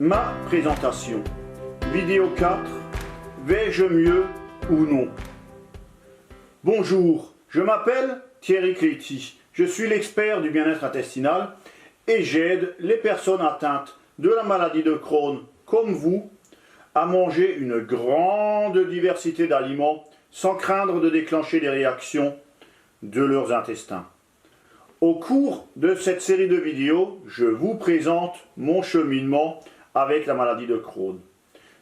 Ma présentation. Vidéo 4. Vais-je mieux ou non? Bonjour, je m'appelle Thierry Cléty. Je suis l'expert du bien-être intestinal et j'aide les personnes atteintes de la maladie de Crohn, comme vous, à manger une grande diversité d'aliments sans craindre de déclencher des réactions de leurs intestins. Au cours de cette série de vidéos, je vous présente mon cheminement avec la maladie de Crohn.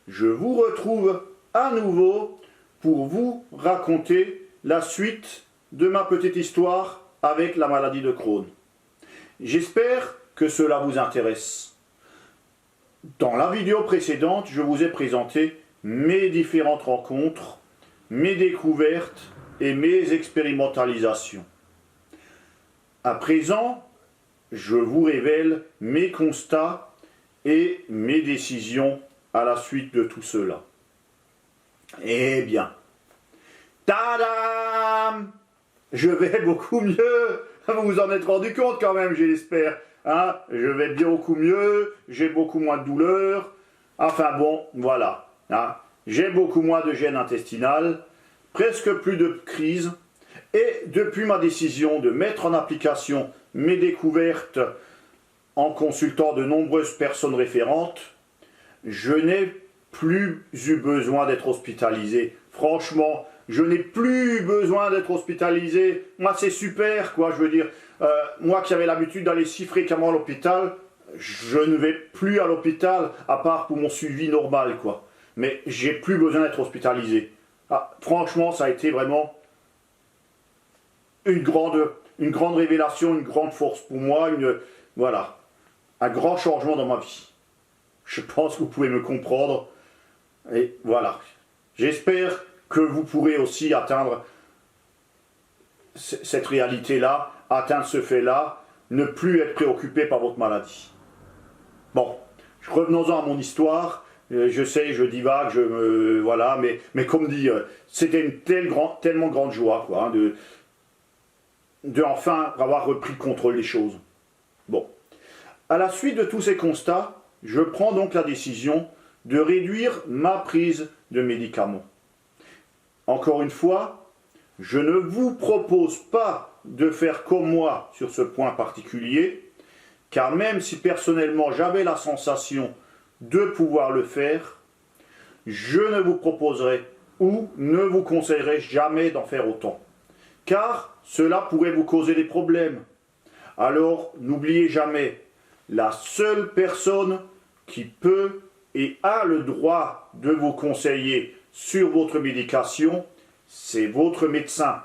Je vous retrouve à nouveau pour vous raconter la suite de ma petite histoire avec la maladie de Crohn. J'espère que cela vous intéresse. Dans la vidéo précédente, je vous ai présenté mes différentes rencontres, mes découvertes et mes expérimentalisations. À présent, je vous révèle mes constats et mes décisions à la suite de tout cela. Eh bien, tadam! Je vais beaucoup mieux. Vous vous en êtes rendu compte quand même, j'espère. Hein? Je vais beaucoup mieux, j'ai beaucoup moins de douleurs. Enfin bon, voilà. Hein? J'ai beaucoup moins de gêne intestinale, presque plus de crise. Et depuis ma décision de mettre en application mes découvertes en consultant de nombreuses personnes référentes, je n'ai plus eu besoin d'être hospitalisé. Franchement, je n'ai plus besoin d'être hospitalisé. Moi, c'est super, quoi. Je veux dire, moi qui avais l'habitude d'aller si fréquemment à l'hôpital, je ne vais plus à l'hôpital, à part pour mon suivi normal, quoi. Mais j'ai plus besoin d'être hospitalisé. Ah, franchement, ça a été vraiment une grande révélation, une grande force pour moi, voilà, un grand changement dans ma vie. Je pense que vous pouvez me comprendre. Et voilà. J'espère que vous pourrez aussi atteindre cette réalité-là, atteindre ce fait-là, ne plus être préoccupé par votre maladie. Bon, revenons-en à mon histoire. Je sais, je divague, voilà, mais comme dit, c'était une tellement grande joie, quoi, hein, de enfin avoir repris le contrôle des choses. Bon. À la suite de tous ces constats, je prends donc la décision de réduire ma prise de médicaments. Encore une fois, je ne vous propose pas de faire comme moi sur ce point particulier, car même si personnellement j'avais la sensation de pouvoir le faire, je ne vous proposerai ou ne vous conseillerai jamais d'en faire autant. Car cela pourrait vous causer des problèmes. Alors, n'oubliez jamais, la seule personne qui peut et a le droit de vous conseiller sur votre médication, c'est votre médecin.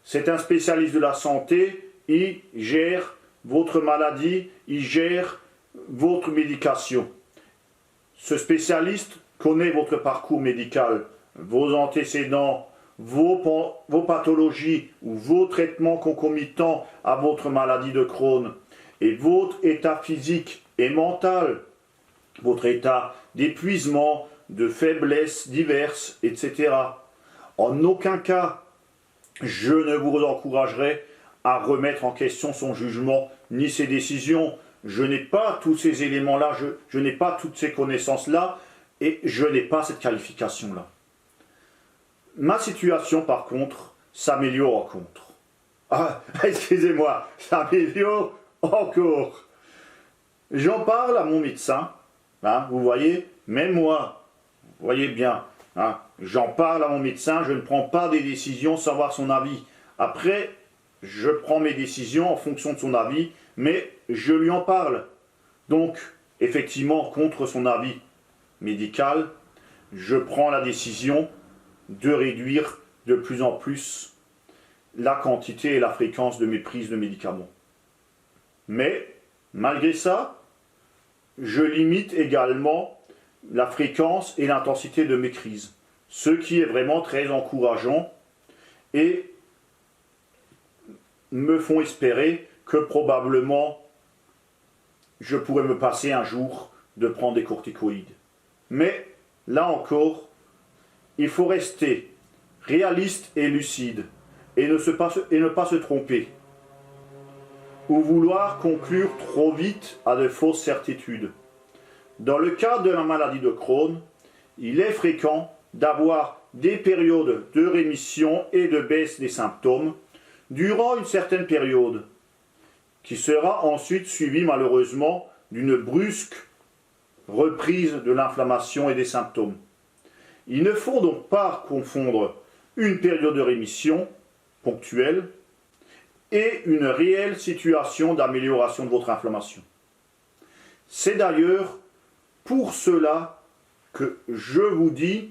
C'est un spécialiste de la santé, il gère votre maladie, il gère votre médication. Ce spécialiste connaît votre parcours médical, vos antécédents, vos pathologies ou vos traitements concomitants à votre maladie de Crohn et votre état physique et mental, votre état d'épuisement, de faiblesse diverses, etc. En aucun cas, je ne vous encouragerai à remettre en question son jugement ni ses décisions. Je n'ai pas tous ces éléments-là, je n'ai pas toutes ces connaissances-là et je n'ai pas cette qualification-là. Ma situation, par contre, s'améliore encore. Ah, excusez-moi, s'améliore encore. J'en parle à mon médecin, hein, vous voyez, même moi, vous voyez bien, hein, j'en parle à mon médecin, je ne prends pas des décisions sans avoir son avis. Après, je prends mes décisions en fonction de son avis, mais je lui en parle. Donc, effectivement, contre son avis médical, je prends la décision de réduire de plus en plus la quantité et la fréquence de mes prises de médicaments. Mais, malgré ça, je limite également la fréquence et l'intensité de mes crises, ce qui est vraiment très encourageant et me font espérer que probablement je pourrais me passer un jour de prendre des corticoïdes. Mais, là encore, il faut rester réaliste et lucide et ne pas se tromper ou vouloir conclure trop vite à de fausses certitudes. Dans le cadre de la maladie de Crohn, il est fréquent d'avoir des périodes de rémission et de baisse des symptômes durant une certaine période, qui sera ensuite suivie malheureusement d'une brusque reprise de l'inflammation et des symptômes. Il ne faut donc pas confondre une période de rémission ponctuelle et une réelle situation d'amélioration de votre inflammation. C'est d'ailleurs pour cela que je vous dis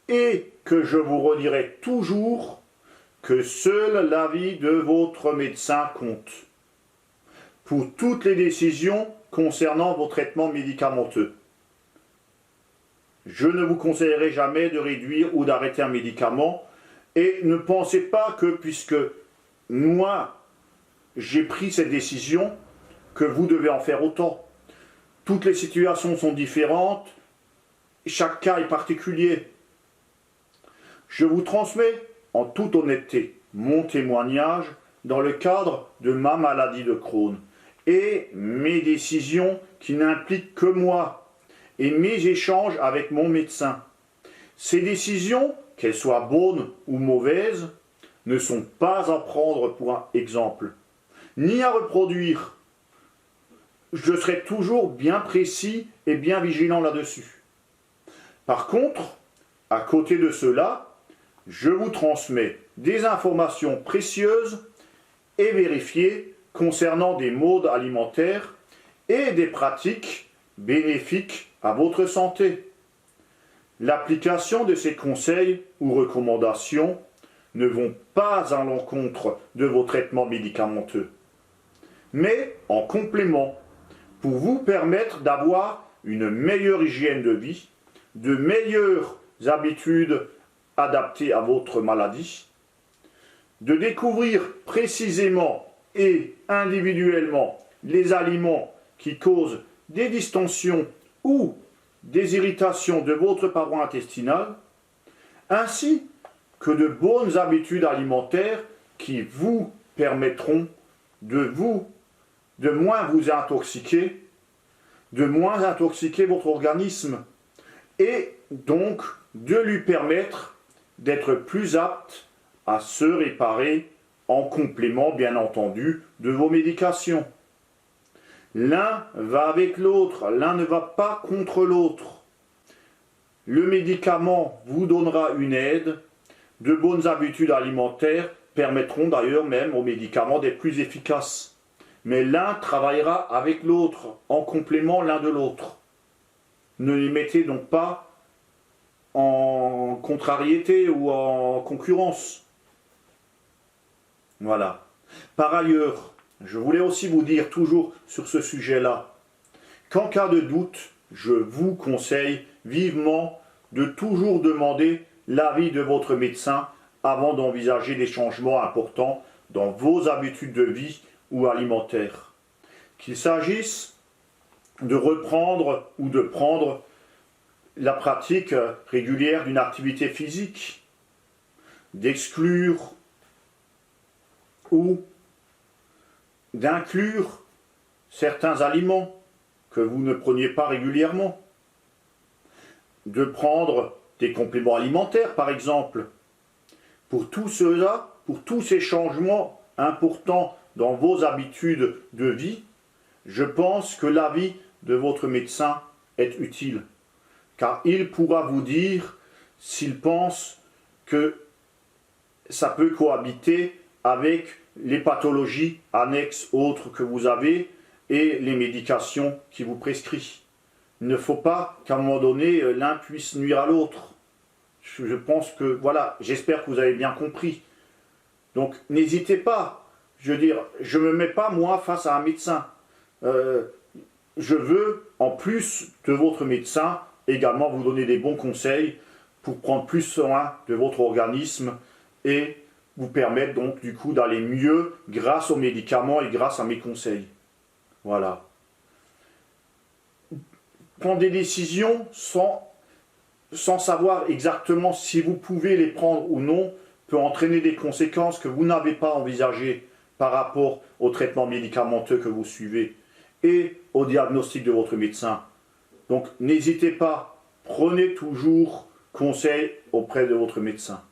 et que je vous redirai toujours que seul l'avis de votre médecin compte pour toutes les décisions concernant vos traitements médicamenteux. Je ne vous conseillerai jamais de réduire ou d'arrêter un médicament et ne pensez pas que puisque moi j'ai pris cette décision que vous devez en faire autant. Toutes les situations sont différentes, chaque cas est particulier. Je vous transmets en toute honnêteté mon témoignage dans le cadre de ma maladie de Crohn et mes décisions qui n'impliquent que moi et mes échanges avec mon médecin. Ces décisions, qu'elles soient bonnes ou mauvaises, ne sont pas à prendre pour un exemple, ni à reproduire. Je serai toujours bien précis et bien vigilant là-dessus. Par contre, à côté de cela, je vous transmets des informations précieuses et vérifiées concernant des modes alimentaires et des pratiques bénéfiques à votre santé. L'application de ces conseils ou recommandations ne vont pas à l'encontre de vos traitements médicamenteux, mais en complément pour vous permettre d'avoir une meilleure hygiène de vie, de meilleures habitudes adaptées à votre maladie, de découvrir précisément et individuellement les aliments qui causent des distensions ou des irritations de votre paroi intestinale, ainsi que de bonnes habitudes alimentaires qui vous permettront de moins vous intoxiquer, de moins intoxiquer votre organisme et donc de lui permettre d'être plus apte à se réparer en complément, bien entendu, de vos médications. L'un va avec l'autre, l'un ne va pas contre l'autre. Le médicament vous donnera une aide, de bonnes habitudes alimentaires permettront d'ailleurs même aux médicaments d'être plus efficaces. Mais l'un travaillera avec l'autre, en complément l'un de l'autre. Ne les mettez donc pas en contrariété ou en concurrence. Voilà. Par ailleurs, je voulais aussi vous dire toujours sur ce sujet-là, qu'en cas de doute, je vous conseille vivement de toujours demander l'avis de votre médecin avant d'envisager des changements importants dans vos habitudes de vie ou alimentaires. Qu'il s'agisse de reprendre ou de prendre la pratique régulière d'une activité physique, d'exclure ou d'inclure certains aliments que vous ne preniez pas régulièrement, de prendre des compléments alimentaires par exemple. Pour tout cela, pour tous ces changements importants dans vos habitudes de vie, je pense que l'avis de votre médecin est utile, car il pourra vous dire s'il pense que ça peut cohabiter avec les pathologies annexes autres que vous avez et les médications qui vous prescrit. Il ne faut pas qu'à un moment donné, l'un puisse nuire à l'autre. Je pense que, voilà, j'espère que vous avez bien compris. Donc, n'hésitez pas. Je veux dire, je ne me mets pas, moi, face à un médecin. Je veux, en plus de votre médecin, également vous donner des bons conseils pour prendre plus soin de votre organisme et vous permettre donc, du coup, d'aller mieux grâce aux médicaments et grâce à mes conseils. Voilà. Prendre des décisions sans savoir exactement si vous pouvez les prendre ou non peut entraîner des conséquences que vous n'avez pas envisagées par rapport au traitement médicamenteux que vous suivez et au diagnostic de votre médecin. Donc n'hésitez pas, prenez toujours conseil auprès de votre médecin.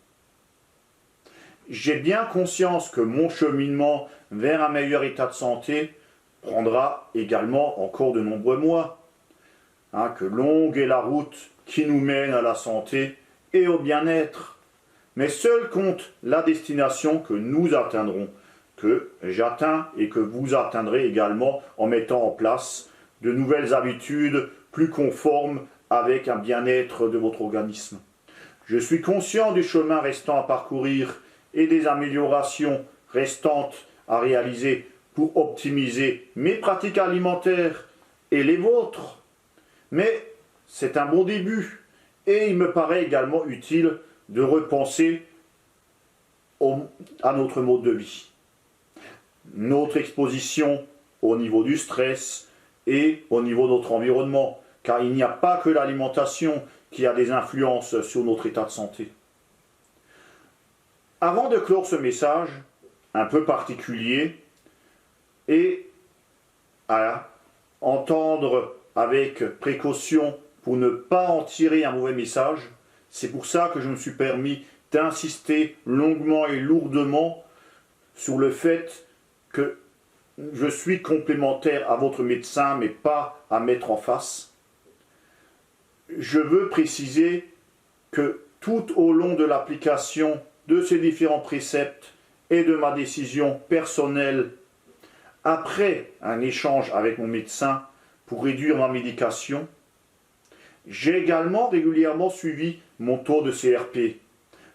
J'ai bien conscience que mon cheminement vers un meilleur état de santé prendra également encore de nombreux mois. Que longue est la route qui nous mène à la santé et au bien-être. Mais seul compte la destination que nous atteindrons, que j'atteins et que vous atteindrez également en mettant en place de nouvelles habitudes plus conformes avec un bien-être de votre organisme. Je suis conscient du chemin restant à parcourir et des améliorations restantes à réaliser pour optimiser mes pratiques alimentaires et les vôtres. Mais c'est un bon début et il me paraît également utile de repenser à notre mode de vie. Notre exposition au niveau du stress et au niveau de notre environnement, car il n'y a pas que l'alimentation qui a des influences sur notre état de santé. Avant de clore ce message, un peu particulier, et à entendre avec précaution pour ne pas en tirer un mauvais message, c'est pour ça que je me suis permis d'insister longuement et lourdement sur le fait que je suis complémentaire à votre médecin, mais pas à mettre en face. Je veux préciser que tout au long de l'application de ces différents préceptes et de ma décision personnelle, après un échange avec mon médecin pour réduire ma médication, j'ai également régulièrement suivi mon taux de CRP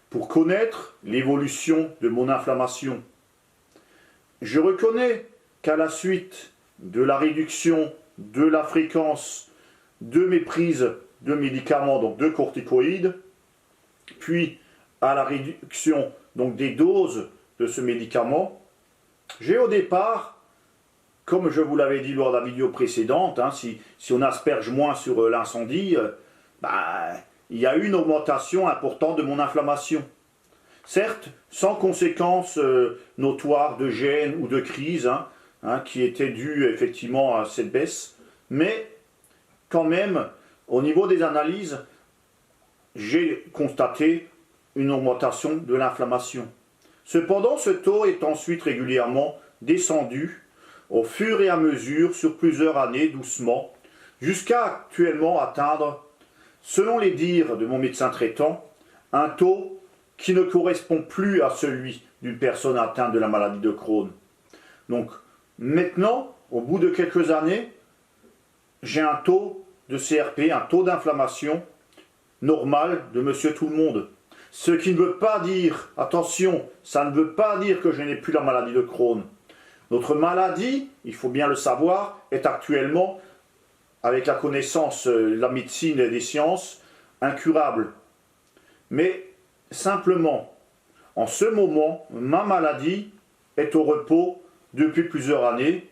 pour connaître l'évolution de mon inflammation. Je reconnais qu'à la suite de la réduction de la fréquence de mes prises de médicaments, donc de corticoïdes, puis à la réduction donc des doses de ce médicament, j'ai au départ, comme je vous l'avais dit lors de la vidéo précédente, si on asperge moins sur l'incendie, il y a eu une augmentation importante de mon inflammation. Certes, sans conséquence notoire de gêne ou de crise, qui était due effectivement à cette baisse, mais quand même, au niveau des analyses, j'ai constaté une augmentation de l'inflammation. Cependant, ce taux est ensuite régulièrement descendu au fur et à mesure sur plusieurs années doucement, jusqu'à actuellement atteindre, selon les dires de mon médecin traitant, un taux qui ne correspond plus à celui d'une personne atteinte de la maladie de Crohn. Donc maintenant, au bout de quelques années, j'ai un taux de CRP, un taux d'inflammation normal de monsieur tout le monde. Ce qui ne veut pas dire, attention, ça ne veut pas dire que je n'ai plus la maladie de Crohn. Notre maladie, il faut bien le savoir, est actuellement, avec la connaissance de la médecine et des sciences, incurable. Mais simplement, en ce moment, ma maladie est au repos depuis plusieurs années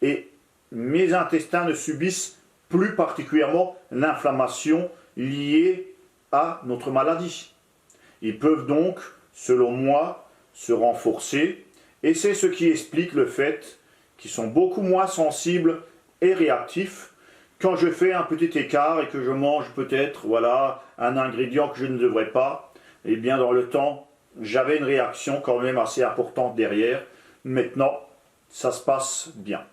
et mes intestins ne subissent plus particulièrement l'inflammation liée à notre maladie. Ils peuvent donc, selon moi, se renforcer et c'est ce qui explique le fait qu'ils sont beaucoup moins sensibles et réactifs quand je fais un petit écart et que je mange peut-être un ingrédient que je ne devrais pas. Eh bien, dans le temps, j'avais une réaction quand même assez importante derrière. Maintenant, ça se passe bien.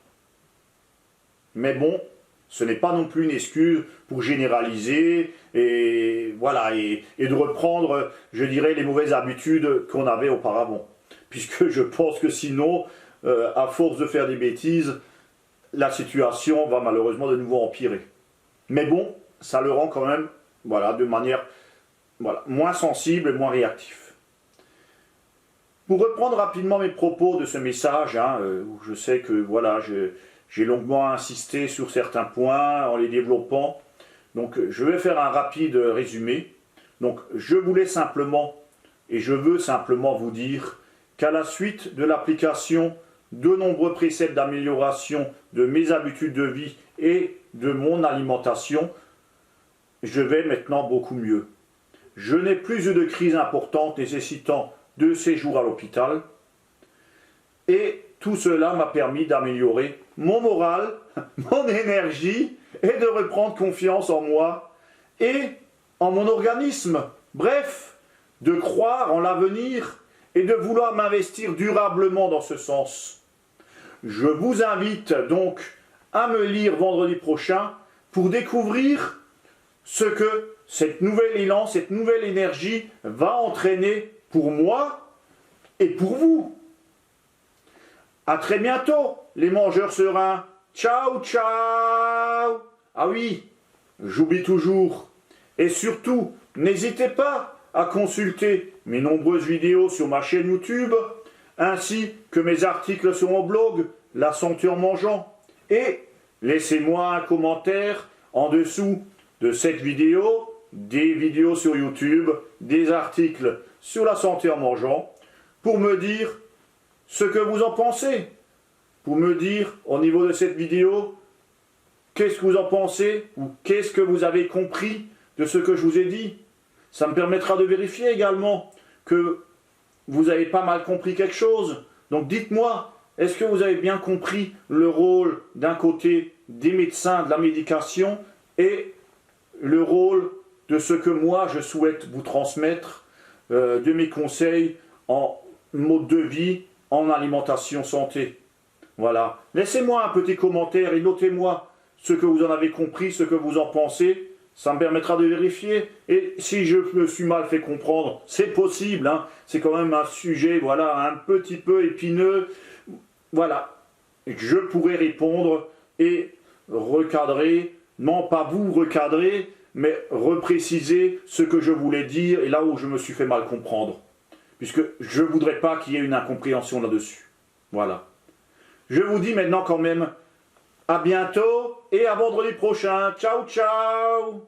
Mais bon, ce n'est pas non plus une excuse pour généraliser et de reprendre, je dirais, les mauvaises habitudes qu'on avait auparavant. Puisque je pense que sinon, à force de faire des bêtises, la situation va malheureusement de nouveau empirer. Mais bon, ça le rend quand même, de manière moins sensible et moins réactif. Pour reprendre rapidement mes propos de ce message, où je sais que j'ai longuement insisté sur certains points en les développant, donc je vais faire un rapide résumé. Donc je voulais simplement, et je veux simplement vous dire qu'à la suite de l'application de nombreux préceptes d'amélioration de mes habitudes de vie et de mon alimentation, je vais maintenant beaucoup mieux. Je n'ai plus eu de crise importante nécessitant de séjour à l'hôpital. Et tout cela m'a permis d'améliorer mon moral, mon énergie et de reprendre confiance en moi et en mon organisme. Bref, de croire en l'avenir et de vouloir m'investir durablement dans ce sens. Je vous invite donc à me lire vendredi prochain pour découvrir ce que cette nouvelle élan, cette nouvelle énergie va entraîner pour moi et pour vous. À très bientôt, les mangeurs sereins. Ciao, ciao. Ah oui, j'oublie toujours. Et surtout, n'hésitez pas à consulter mes nombreuses vidéos sur ma chaîne YouTube, ainsi que mes articles sur mon blog, La Santé en mangeant. Et laissez-moi un commentaire en dessous de cette vidéo, des vidéos sur YouTube, des articles sur la santé en mangeant, pour me dire ce que vous en pensez, pour me dire au niveau de cette vidéo, qu'est-ce que vous en pensez, ou qu'est-ce que vous avez compris de ce que je vous ai dit. Ça me permettra de vérifier également que vous avez pas mal compris quelque chose. Donc dites-moi, est-ce que vous avez bien compris le rôle d'un côté des médecins, de la médication, et le rôle de ce que moi je souhaite vous transmettre, de mes conseils en mode de vie, en alimentation santé. Voilà. Laissez-moi un petit commentaire et notez-moi ce que vous en avez compris, ce que vous en pensez. Ça me permettra de vérifier. Et si je me suis mal fait comprendre, c'est possible. Hein. C'est quand même un sujet, voilà, un petit peu épineux. Voilà. Je pourrais répondre et recadrer, non pas vous recadrer, mais repréciser ce que je voulais dire et là où je me suis fait mal comprendre. Puisque je ne voudrais pas qu'il y ait une incompréhension là-dessus. Voilà. Je vous dis maintenant quand même à bientôt et à vendredi prochain. Ciao, ciao!